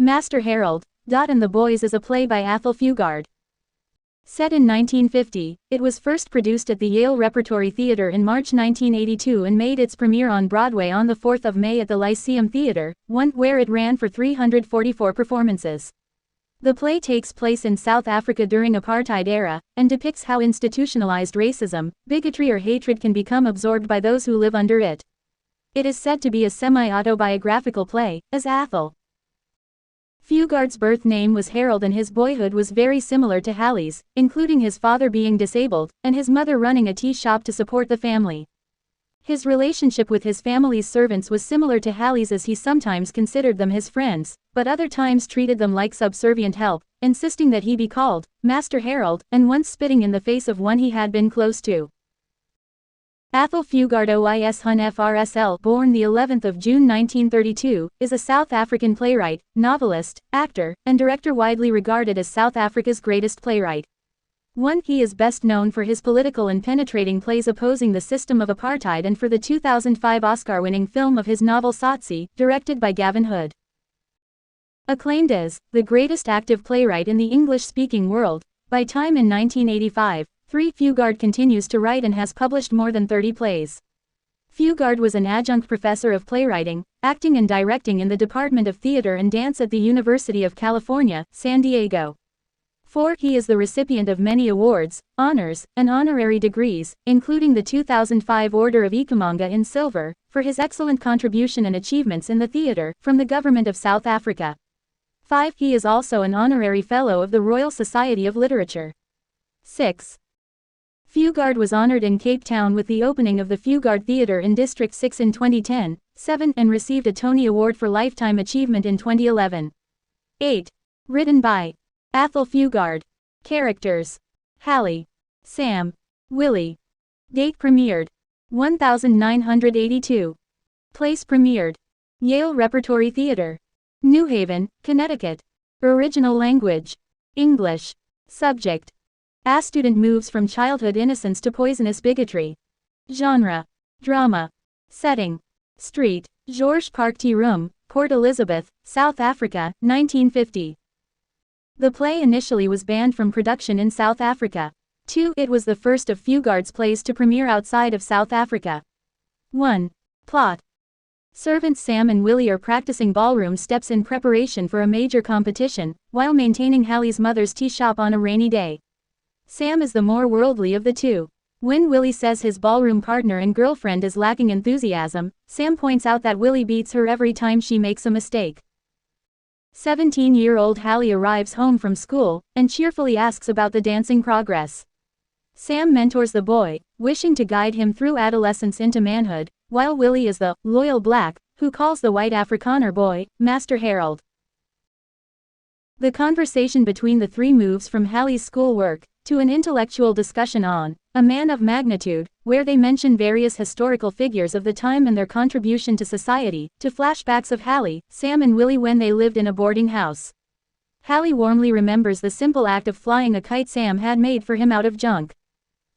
Master Harold, and the Boys is a play by Athol Fugard. Set in 1950, it was first produced at the Yale Repertory Theatre in March 1982 and made its premiere on Broadway on the 4th of May at the Lyceum Theatre, where it ran for 344 performances. The play takes place in South Africa during apartheid era, and depicts how institutionalized racism, bigotry or hatred can become absorbed by those who live under it. It is said to be a semi-autobiographical play, as Athol Fugard's birth name was Harold and his boyhood was very similar to Hallie's, including his father being disabled, and his mother running a tea shop to support the family. His relationship with his family's servants was similar to Hallie's, as he sometimes considered them his friends, but other times treated them like subservient help, insisting that he be called Master Harold, and once spitting in the face of one he had been close to. Athol Fugard OIS Hun FRSL, born the 11th of June 1932, is a South African playwright, novelist, actor, and director widely regarded as South Africa's greatest playwright. He is best known for his political and penetrating plays opposing the system of apartheid and for the 2005 Oscar-winning film of his novel Tsotsi, directed by Gavin Hood. Acclaimed as the greatest active playwright in the English-speaking world, by Time in 1985, Fugard continues to write and has published more than 30 plays. Fugard was an adjunct professor of playwriting, acting and directing in the Department of Theater and Dance at the University of California, San Diego. He is the recipient of many awards, honors, and honorary degrees, including the 2005 Order of Ikhamanga in Silver, for his excellent contribution and achievements in the theater, from the Government of South Africa. He is also an honorary Fellow of the Royal Society of Literature. 6. Fugard was honored in Cape Town with the opening of the Fugard Theatre in District 6 in 2010, and received a Tony Award for Lifetime Achievement in 2011. 8. Written by Athol Fugard. Characters: Hallie, Sam, Willie. Date premiered 1982. Place premiered Yale Repertory Theatre, New Haven, Connecticut. Original language: English. Subject: a student moves from childhood innocence to poisonous bigotry. Genre: drama. Setting: Street, George Park Tea Room, Port Elizabeth, South Africa, 1950. The play initially was banned from production in South Africa. It was the first of Fugard's plays to premiere outside of South Africa. 1. Plot: Servants Sam and Willie are practicing ballroom steps in preparation for a major competition, while maintaining Hallie's mother's tea shop on a rainy day. Sam is the more worldly of the two. When Willie says his ballroom partner and girlfriend is lacking enthusiasm, Sam points out that Willie beats her every time she makes a mistake. 17-year-old Hallie arrives home from school, and cheerfully asks about the dancing progress. Sam mentors the boy, wishing to guide him through adolescence into manhood, while Willie is the loyal black, who calls the white Afrikaner boy Master Harold. The conversation between the three moves from Hallie's schoolwork to an intellectual discussion on A Man of Magnitude, where they mention various historical figures of the time and their contribution to society, to flashbacks of Hallie, Sam and Willie when they lived in a boarding house. Hallie warmly remembers the simple act of flying a kite Sam had made for him out of junk.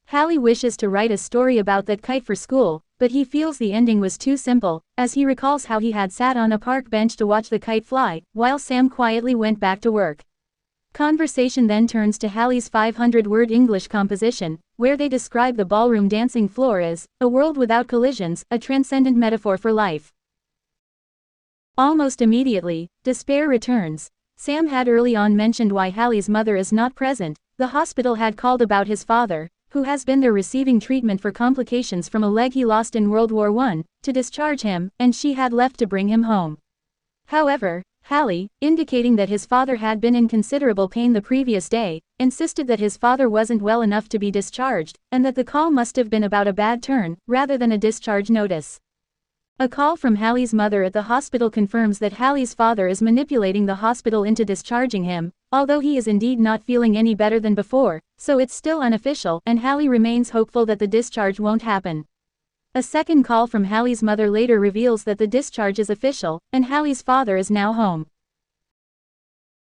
Hallie wishes to write a story about that kite for school, but he feels the ending was too simple, as he recalls how he had sat on a park bench to watch the kite fly, while Sam quietly went back to work. Conversation then turns to Hallie's 500-word English composition, where they describe the ballroom dancing floor as a world without collisions, a transcendent metaphor for life. Almost immediately, despair returns. Sam had early on mentioned why Hallie's mother is not present. The hospital had called about his father, who has been there receiving treatment for complications from a leg he lost in World War I, to discharge him, and she had left to bring him home. However, Hallie, indicating that his father had been in considerable pain the previous day, insisted that his father wasn't well enough to be discharged, and that the call must have been about a bad turn, rather than a discharge notice. A call from Hallie's mother at the hospital confirms that Hallie's father is manipulating the hospital into discharging him, although he is indeed not feeling any better than before, so it's still unofficial, and Hallie remains hopeful that the discharge won't happen. A second call from Hallie's mother later reveals that the discharge is official, and Hallie's father is now home.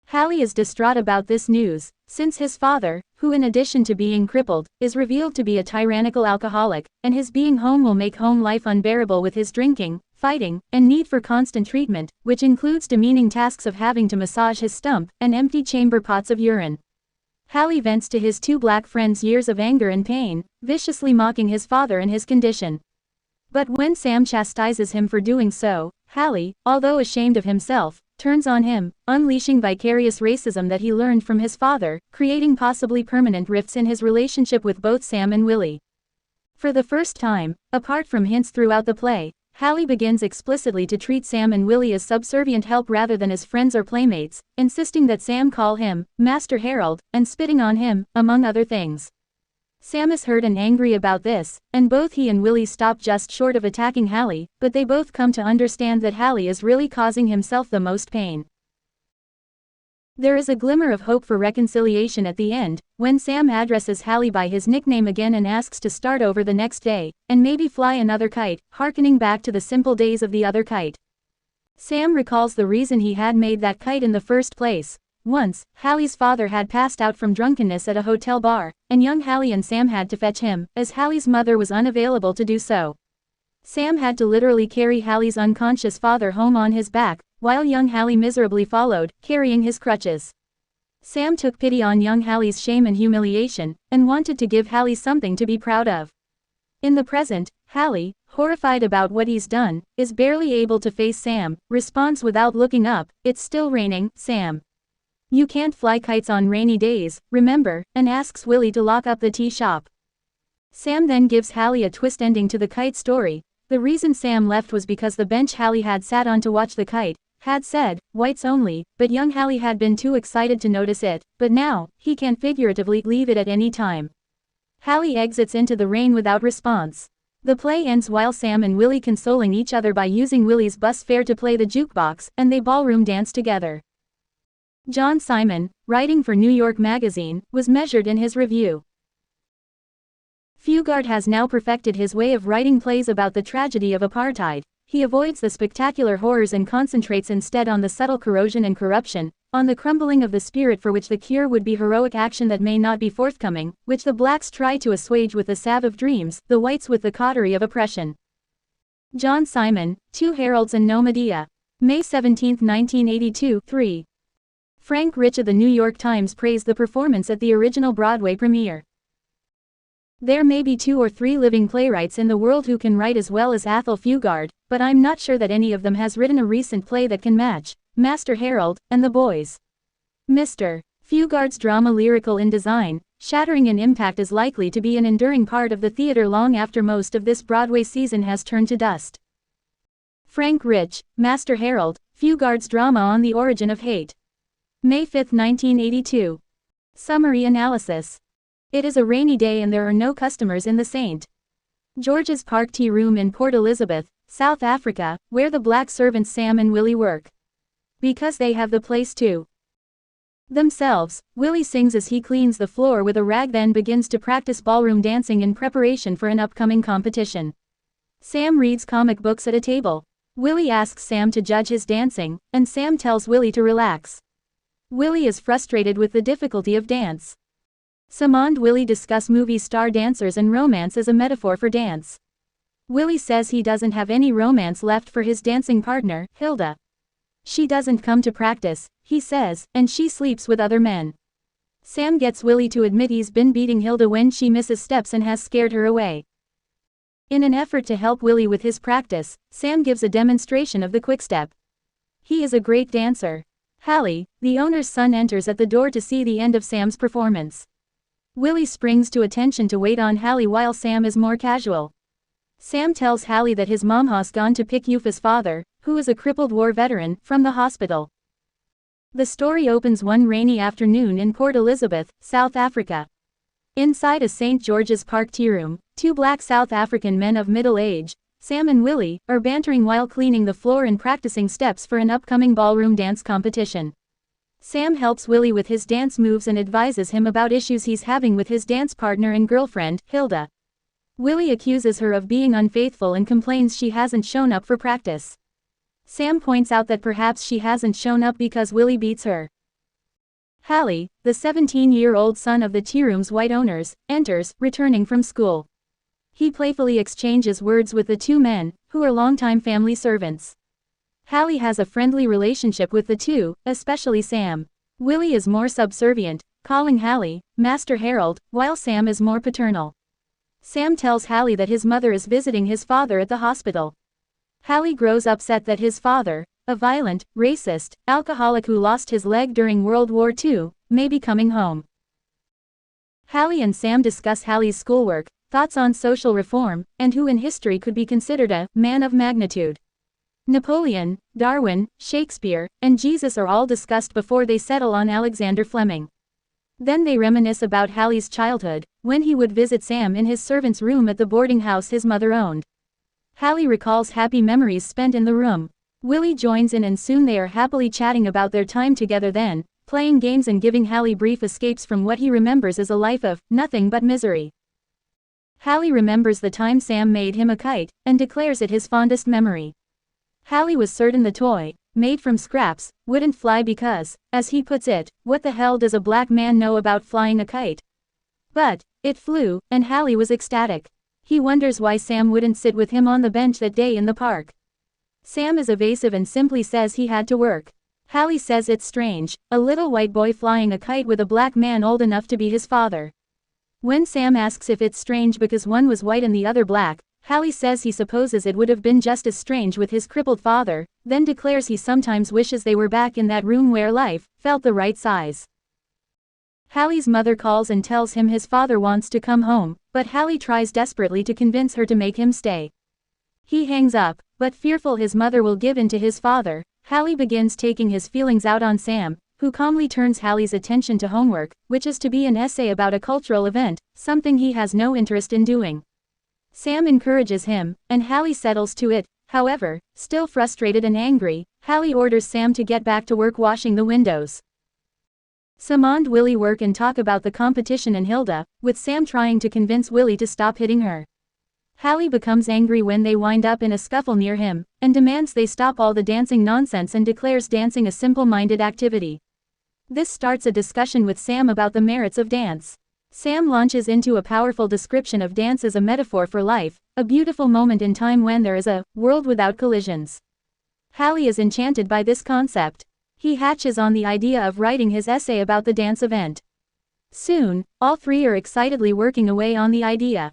Hallie is distraught about this news, since his father, who in addition to being crippled, is revealed to be a tyrannical alcoholic, and his being home will make home life unbearable with his drinking, fighting, and need for constant treatment, which includes demeaning tasks of having to massage his stump and empty chamber pots of urine. Hallie vents to his two black friends years of anger and pain, viciously mocking his father and his condition. But when Sam chastises him for doing so, Hallie, although ashamed of himself, turns on him, unleashing vicarious racism that he learned from his father, creating possibly permanent rifts in his relationship with both Sam and Willie. For the first time, apart from hints throughout the play, Hallie begins explicitly to treat Sam and Willie as subservient help rather than as friends or playmates, insisting that Sam call him Master Harold, and spitting on him, among other things. Sam is hurt and angry about this, and both he and Willie stop just short of attacking Hallie, but they both come to understand that Hallie is really causing himself the most pain. There is a glimmer of hope for reconciliation at the end, when Sam addresses Hallie by his nickname again and asks to start over the next day, and maybe fly another kite, hearkening back to the simple days of the other kite. Sam recalls the reason he had made that kite in the first place. Once, Hallie's father had passed out from drunkenness at a hotel bar, and young Hallie and Sam had to fetch him, as Hallie's mother was unavailable to do so. Sam had to literally carry Hallie's unconscious father home on his back, while young Hallie miserably followed, carrying his crutches. Sam took pity on young Hallie's shame and humiliation, and wanted to give Hallie something to be proud of. In the present, Hallie, horrified about what he's done, is barely able to face Sam, responds without looking up, "It's still raining, Sam. You can't fly kites on rainy days, remember," and asks Willie to lock up the tea shop. Sam then gives Hallie a twist ending to the kite story. The reason Sam left was because the bench Hallie had sat on to watch the kite had said, "Whites only," but young Hallie had been too excited to notice it, but now, he can figuratively leave it at any time. Hallie exits into the rain without response. The play ends while Sam and Willie consoling each other by using Willie's bus fare to play the jukebox, and they ballroom dance together. John Simon, writing for New York Magazine, was measured in his review. Fugard has now perfected his way of writing plays about the tragedy of apartheid. He avoids the spectacular horrors and concentrates instead on the subtle corrosion and corruption, on the crumbling of the spirit for which the cure would be heroic action that may not be forthcoming, which the blacks try to assuage with the salve of dreams, the whites with the cautery of oppression. John Simon, Two Heralds and No Medea. May 17, 1982, 3. Frank Rich of the New York Times praised the performance at the original Broadway premiere. There may be 2 or 3 living playwrights in the world who can write as well as Athol Fugard, but I'm not sure that any of them has written a recent play that can match Master Harold and the Boys. Mr. Fugard's drama, lyrical in design, shattering in impact, is likely to be an enduring part of the theater long after most of this Broadway season has turned to dust. Frank Rich, Master Harold, Fugard's drama on the origin of hate. May 5, 1982. Summary analysis. It is a rainy day and there are no customers in the St. George's Park Tea Room in Port Elizabeth, South Africa, where the black servants Sam and Willie work. Because they have the place to themselves, Willie sings as he cleans the floor with a rag, then begins to practice ballroom dancing in preparation for an upcoming competition. Sam reads comic books at a table. Willie asks Sam to judge his dancing, and Sam tells Willie to relax. Willie is frustrated with the difficulty of dance. Sam and Willie discuss movie star dancers and romance as a metaphor for dance. Willie says he doesn't have any romance left for his dancing partner, Hilda. She doesn't come to practice, he says, and she sleeps with other men. Sam gets Willie to admit he's been beating Hilda when she misses steps and has scared her away. In an effort to help Willie with his practice, Sam gives a demonstration of the quickstep. He is a great dancer. Hallie, the owner's son, enters at the door to see the end of Sam's performance. Willie springs to attention to wait on Hallie while Sam is more casual. Sam tells Hallie that his mom has gone to pick Yufa's father, who is a crippled war veteran, from the hospital. The story opens one rainy afternoon in Port Elizabeth, South Africa. Inside a St. George's Park tea room, 2 black South African men of middle age, Sam and Willie, are bantering while cleaning the floor and practicing steps for an upcoming ballroom dance competition. Sam helps Willie with his dance moves and advises him about issues he's having with his dance partner and girlfriend, Hilda. Willie accuses her of being unfaithful and complains she hasn't shown up for practice. Sam points out that perhaps she hasn't shown up because Willie beats her. Hallie, the 17-year-old son of the tea room's white owners, enters, returning from school. He playfully exchanges words with the two men, who are longtime family servants. Hallie has a friendly relationship with the two, especially Sam. Willie is more subservient, calling Hallie Master Harold, while Sam is more paternal. Sam tells Hallie that his mother is visiting his father at the hospital. Hallie grows upset that his father, a violent, racist, alcoholic who lost his leg during World War II, may be coming home. Hallie and Sam discuss Hallie's schoolwork, thoughts on social reform, and who in history could be considered a man of magnitude. Napoleon, Darwin, Shakespeare, and Jesus are all discussed before they settle on Alexander Fleming. Then they reminisce about Hallie's childhood, when he would visit Sam in his servant's room at the boarding house his mother owned. Hallie recalls happy memories spent in the room. Willie joins in and soon they are happily chatting about their time together then, playing games and giving Hallie brief escapes from what he remembers as a life of nothing but misery. Hallie remembers the time Sam made him a kite, and declares it his fondest memory. Hallie was certain the toy, made from scraps, wouldn't fly because, as he puts it, what the hell does a black man know about flying a kite? But it flew, and Hallie was ecstatic. He wonders why Sam wouldn't sit with him on the bench that day in the park. Sam is evasive and simply says he had to work. Hallie says it's strange, a little white boy flying a kite with a black man old enough to be his father. When Sam asks if it's strange because one was white and the other black, Hallie says he supposes it would have been just as strange with his crippled father, then declares he sometimes wishes they were back in that room where life felt the right size. Hallie's mother calls and tells him his father wants to come home, but Hallie tries desperately to convince her to make him stay. He hangs up, but fearful his mother will give in to his father, Hallie begins taking his feelings out on Sam, who calmly turns Hallie's attention to homework, which is to be an essay about a cultural event, something he has no interest in doing. Sam encourages him, and Hallie settles to it. However, still frustrated and angry, Hallie orders Sam to get back to work washing the windows. Sam and Willie work and talk about the competition and Hilda, with Sam trying to convince Willie to stop hitting her. Hallie becomes angry when they wind up in a scuffle near him, and demands they stop all the dancing nonsense and declares dancing a simple-minded activity. This starts a discussion with Sam about the merits of dance. Sam launches into a powerful description of dance as a metaphor for life, a beautiful moment in time when there is a world without collisions. Hallie is enchanted by this concept. He hatches on the idea of writing his essay about the dance event. Soon, all three are excitedly working away on the idea.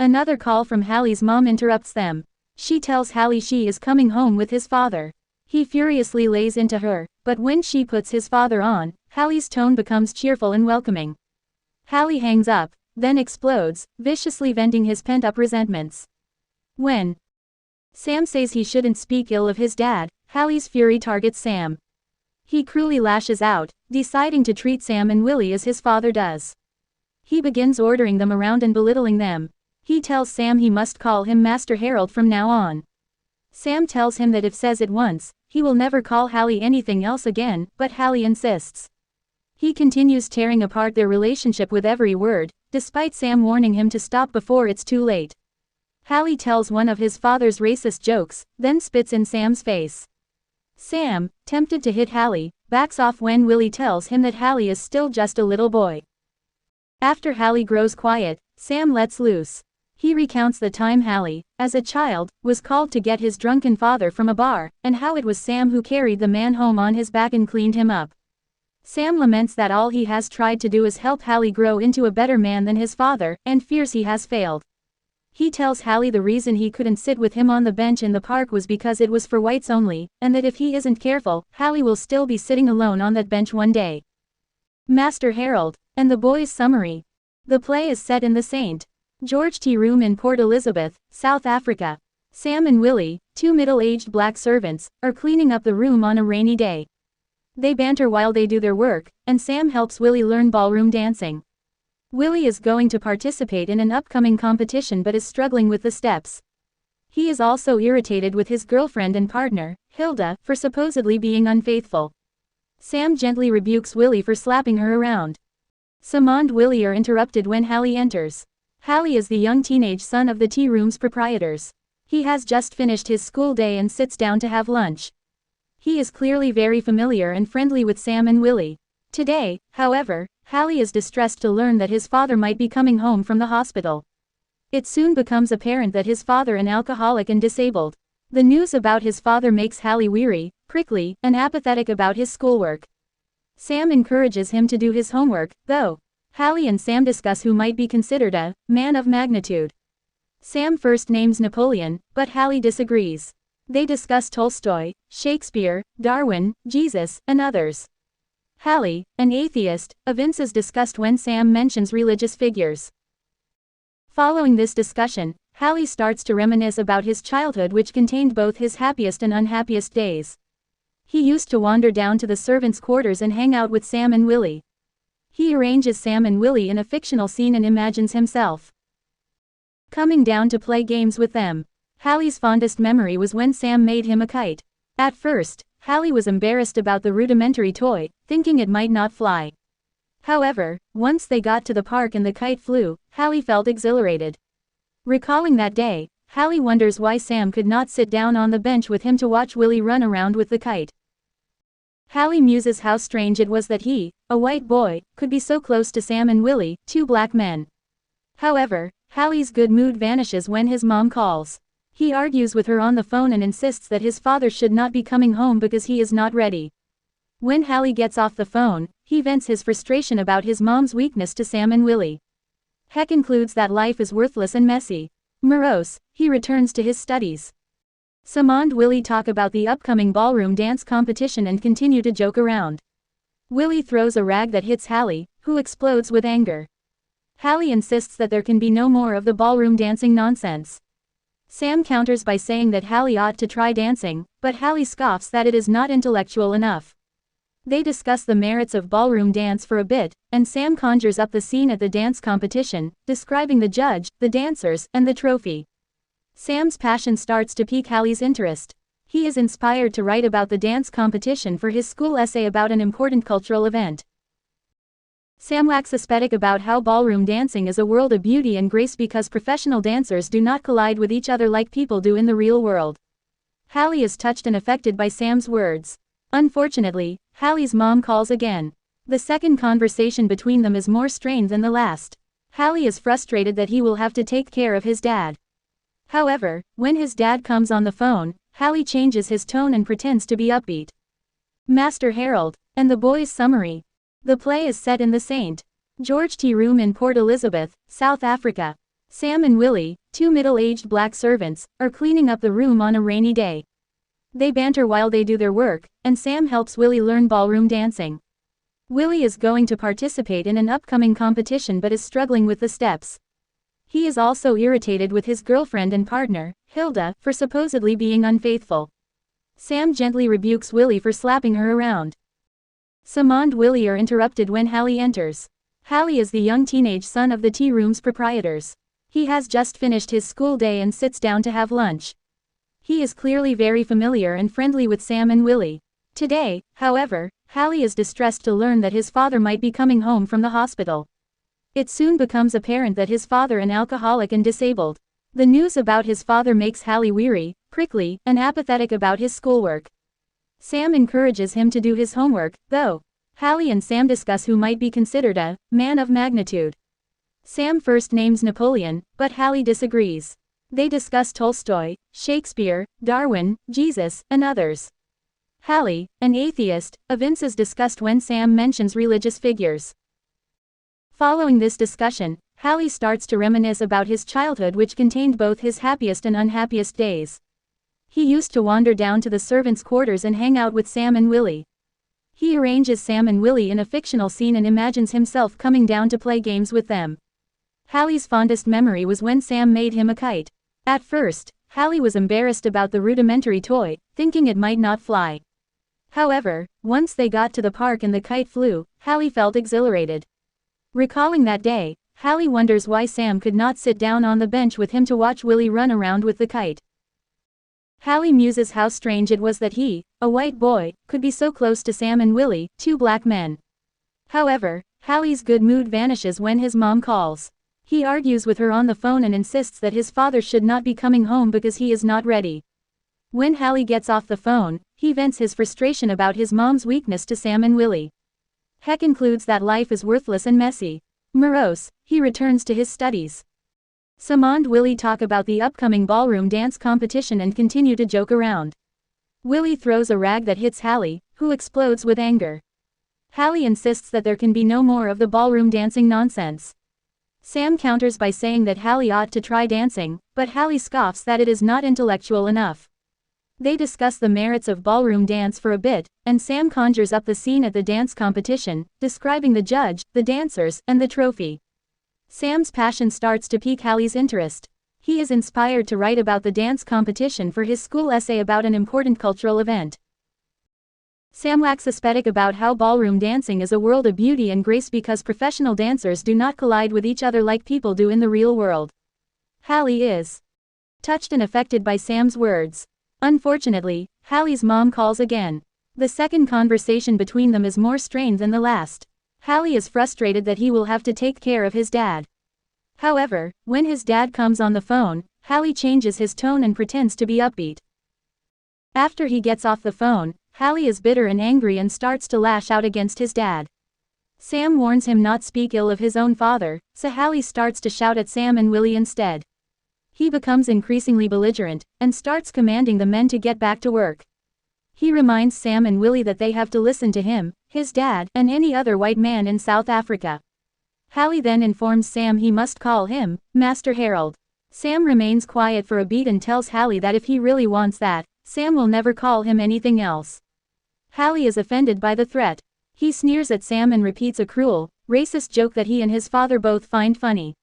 Another call from Hallie's mom interrupts them. She tells Hallie she is coming home with his father. He furiously lays into her, but when she puts his father on, Hallie's tone becomes cheerful and welcoming. Hallie hangs up, then explodes, viciously venting his pent-up resentments. When Sam says he shouldn't speak ill of his dad, Hallie's fury targets Sam. He cruelly lashes out, deciding to treat Sam and Willie as his father does. He begins ordering them around and belittling them. He tells Sam he must call him Master Harold from now on. Sam tells him that if says it once, he will never call Hallie anything else again, but Hallie insists. He continues tearing apart their relationship with every word, despite Sam warning him to stop before it's too late. Hallie tells one of his father's racist jokes, then spits in Sam's face. Sam, tempted to hit Hallie, backs off when Willie tells him that Hallie is still just a little boy. After Hallie grows quiet, Sam lets loose. He recounts the time Hallie, as a child, was called to get his drunken father from a bar, and how it was Sam who carried the man home on his back and cleaned him up. Sam laments that all he has tried to do is help Hallie grow into a better man than his father, and fears he has failed. He tells Hallie the reason he couldn't sit with him on the bench in the park was because it was for whites only, and that if he isn't careful, Hallie will still be sitting alone on that bench one day. Master Harold, and the boys' summary. The play is set in the St. George Tea Room in Port Elizabeth, South Africa. Sam and Willie, two middle-aged black servants, are cleaning up the room on a rainy day. They banter while they do their work, and Sam helps Willie learn ballroom dancing. Willie is going to participate in an upcoming competition but is struggling with the steps. He is also irritated with his girlfriend and partner, Hilda, for supposedly being unfaithful. Sam gently rebukes Willie for slapping her around. Sam and Willie are interrupted when Hallie enters. Hallie is the young teenage son of the tea room's proprietors. He has just finished his school day and sits down to have lunch. He is clearly very familiar and friendly with Sam and Willie. Today, however, Hallie is distressed to learn that his father might be coming home from the hospital. It soon becomes apparent that his father is alcoholic and disabled. The news about his father makes Hallie weary, prickly, and apathetic about his schoolwork. Sam encourages him to do his homework, though. Hallie and Sam discuss who might be considered a man of magnitude. Sam first names Napoleon, but Hallie disagrees. They discuss Tolstoy, Shakespeare, Darwin, Jesus, and others. Hallie, an atheist, evinces disgust when Sam mentions religious figures. Following this discussion, Hallie starts to reminisce about his childhood, which contained both his happiest and unhappiest days. He used to wander down to the servants' quarters and hang out with Sam and Willie. He arranges Sam and Willie in a fictional scene and imagines himself coming down to play games with them. Hallie's fondest memory was when Sam made him a kite. At first, Hallie was embarrassed about the rudimentary toy, thinking it might not fly. However, once they got to the park and the kite flew, Hallie felt exhilarated. Recalling that day, Hallie wonders why Sam could not sit down on the bench with him to watch Willie run around with the kite. Hallie muses how strange it was that he, a white boy, could be so close to Sam and Willie, two black men. However, Hallie's good mood vanishes when his mom calls. He argues with her on the phone and insists that his father should not be coming home because he is not ready. When Hallie gets off the phone, he vents his frustration about his mom's weakness to Sam and Willie. He concludes that life is worthless and messy. Morose, he returns to his studies. Sam and Willie talk about the upcoming ballroom dance competition and continue to joke around. Willie throws a rag that hits Hallie, who explodes with anger. Hallie insists that there can be no more of the ballroom dancing nonsense. Sam counters by saying that Hallie ought to try dancing, but Hallie scoffs that it is not intellectual enough. They discuss the merits of ballroom dance for a bit, and Sam conjures up the scene at the dance competition, describing the judge, the dancers, and the trophy. Sam's passion starts to pique Hallie's interest. He is inspired to write about the dance competition for his school essay about an important cultural event. Sam waxes aesthetic about how ballroom dancing is a world of beauty and grace because professional dancers do not collide with each other like people do in the real world. Hallie is touched and affected by Sam's words. Unfortunately, Hallie's mom calls again. The second conversation between them is more strained than the last. Hallie is frustrated that he will have to take care of his dad. However, when his dad comes on the phone, Hallie changes his tone and pretends to be upbeat. Master Harold, and the boys' summary. The play is set in the St. George Tea Room in Port Elizabeth, South Africa. Sam and Willie, two middle-aged black servants, are cleaning up the room on a rainy day. They banter while they do their work, and Sam helps Willie learn ballroom dancing. Willie is going to participate in an upcoming competition but is struggling with the steps. He is also irritated with his girlfriend and partner, Hilda, for supposedly being unfaithful. Sam gently rebukes Willie for slapping her around. Sam and Willie are interrupted when Hallie enters. Hallie is the young teenage son of the tea room's proprietors. He has just finished his school day and sits down to have lunch. He is clearly very familiar and friendly with Sam and Willie. Today, however, Hallie is distressed to learn that his father might be coming home from the hospital. It soon becomes apparent that his father is alcoholic and disabled. The news about his father makes Hallie weary, prickly, and apathetic about his schoolwork. Sam encourages him to do his homework, though. Hallie and Sam discuss who might be considered a man of magnitude. Sam first names Napoleon, but Hallie disagrees. They discuss Tolstoy, Shakespeare, Darwin, Jesus, and others. Hallie, an atheist, evinces disgust when Sam mentions religious figures. Following this discussion, Hallie starts to reminisce about his childhood, which contained both his happiest and unhappiest days. He used to wander down to the servants' quarters and hang out with Sam and Willie. He arranges Sam and Willie in a fictional scene and imagines himself coming down to play games with them. Hallie's fondest memory was when Sam made him a kite. At first, Hallie was embarrassed about the rudimentary toy, thinking it might not fly. However, once they got to the park and the kite flew, Hallie felt exhilarated. Recalling that day, Hallie wonders why Sam could not sit down on the bench with him to watch Willie run around with the kite. Hallie muses how strange it was that he, a white boy, could be so close to Sam and Willie, two black men. However, Hallie's good mood vanishes when his mom calls. He argues with her on the phone and insists that his father should not be coming home because he is not ready. When Hallie gets off the phone, he vents his frustration about his mom's weakness to Sam and Willie. He concludes that life is worthless and messy. Morose, he returns to his studies. Sam and Willie talk about the upcoming ballroom dance competition and continue to joke around. Willie throws a rag that hits Hallie, who explodes with anger. Hallie insists that there can be no more of the ballroom dancing nonsense. Sam counters by saying that Hallie ought to try dancing, but Hallie scoffs that it is not intellectual enough. They discuss the merits of ballroom dance for a bit, and Sam conjures up the scene at the dance competition, describing the judge, the dancers, and the trophy. Sam's passion starts to pique Hallie's interest. He is inspired to write about the dance competition for his school essay about an important cultural event. Sam waxes aesthetic about how ballroom dancing is a world of beauty and grace because professional dancers do not collide with each other like people do in the real world. Hallie is touched and affected by Sam's words. Unfortunately, Hallie's mom calls again. The second conversation between them is more strained than the last. Hallie is frustrated that he will have to take care of his dad. However, when his dad comes on the phone, Hallie changes his tone and pretends to be upbeat. After he gets off the phone, Hallie is bitter and angry and starts to lash out against his dad. Sam warns him not speak ill of his own father, so Hallie starts to shout at Sam and Willie instead. He becomes increasingly belligerent, and starts commanding the men to get back to work. He reminds Sam and Willie that they have to listen to him, his dad, and any other white man in South Africa. Hallie then informs Sam he must call him Master Harold. Sam remains quiet for a beat and tells Hallie that if he really wants that, Sam will never call him anything else. Hallie is offended by the threat. He sneers at Sam and repeats a cruel, racist joke that he and his father both find funny.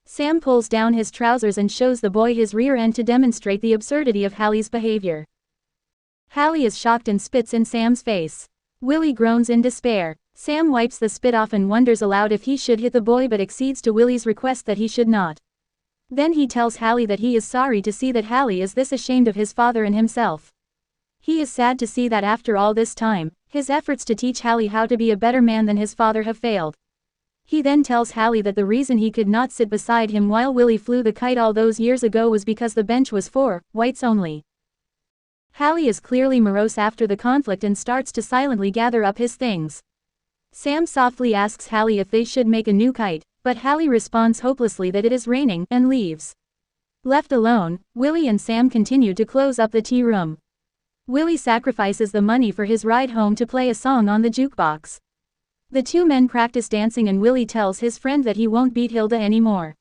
Sam pulls down his trousers and shows the boy his rear end to demonstrate the absurdity of Hallie's behavior. Hallie is shocked and spits in Sam's face. Willie groans in despair. Sam wipes the spit off and wonders aloud if he should hit the boy but accedes to Willie's request that he should not. Then he tells Hallie that he is sorry to see that Hallie is this ashamed of his father and himself. He is sad to see that after all this time, his efforts to teach Hallie how to be a better man than his father have failed. He then tells Hallie that the reason he could not sit beside him while Willie flew the kite all those years ago was because the bench was for whites only. Hallie is clearly morose after the conflict and starts to silently gather up his things. Sam softly asks Hallie if they should make a new kite, but Hallie responds hopelessly that it is raining, and leaves. Left alone, Willie and Sam continue to close up the tea room. Willie sacrifices the money for his ride home to play a song on the jukebox. The two men practice dancing and Willie tells his friend that he won't beat Hilda anymore.